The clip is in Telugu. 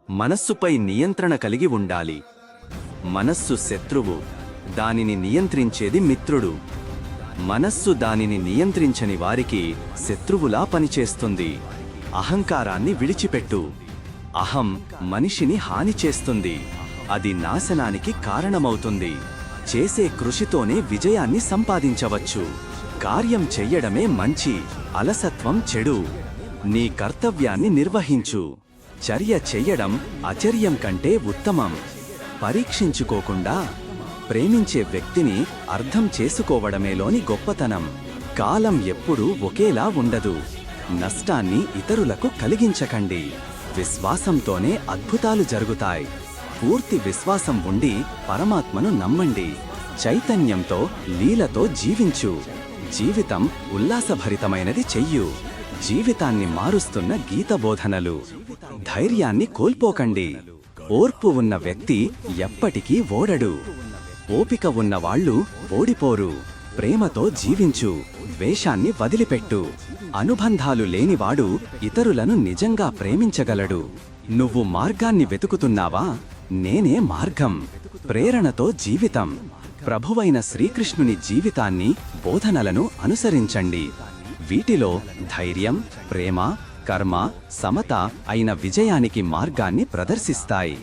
మనస్సుపై నియంత్రణ కలిగి ఉండాలి. మనస్సు శత్రువు, దానిని నియంత్రించేది మిత్రుడు. మనస్సు దానిని నియంత్రించని వారికి శత్రువులా పనిచేస్తుంది. అహంకారాన్ని విడిచిపెట్టు. అహం మనిషిని హాని చేస్తుంది. అది నాశనానికి కారణమవుతుంది. చేసే కృషితోనే విజయాన్ని సంపాదించవచ్చు. కార్యం చెయ్యడమే మంచి, అలసత్వం చెడు. నీ కర్తవ్యాన్ని నిర్వహించు. చర్య చెయ్యడం అచర్యం కంటే ఉత్తమం. పరీక్షించుకోకుండా ప్రేమించే వ్యక్తిని అర్థం చేసుకోవడమేలోని గొప్పతనం. కాలం ఎప్పుడూ ఒకేలా ఉండదు. నష్టాన్ని ఇతరులకు కలిగించకండి. విశ్వాసంతోనే అద్భుతాలు జరుగుతాయి. పూర్తి విశ్వాసం ఉండి పరమాత్మను నమ్మండి. చైతన్యంతో, లీలతో జీవించు. జీవితం ఉల్లాసభరితమైనది చెయ్యు. జీవితాన్ని మారుస్తున్న గీత బోధనలు. ధైర్యాన్ని కోల్పోకండి. ఓర్పు ఉన్న వ్యక్తి ఎప్పటికీ ఓడడు. ఓపిక ఉన్నవాళ్లు ఓడిపోరు. ప్రేమతో జీవించు. ద్వేషాన్ని వదిలిపెట్టు. అనుబంధాలు లేనివాడు ఇతరులను నిజంగా ప్రేమించగలడు. నువ్వు మార్గాన్ని వెతుకుతున్నావా? నేనే మార్గం. ప్రేరణతో జీవితం. ప్రభువైన శ్రీకృష్ణుని జీవితాన్ని, బోధనలను అనుసరించండి. వీటిలో ధైర్యం, ప్రేమ, కర్మ, సమత అయిన విజయానికి మార్గాన్ని ప్రదర్శిస్తాయి.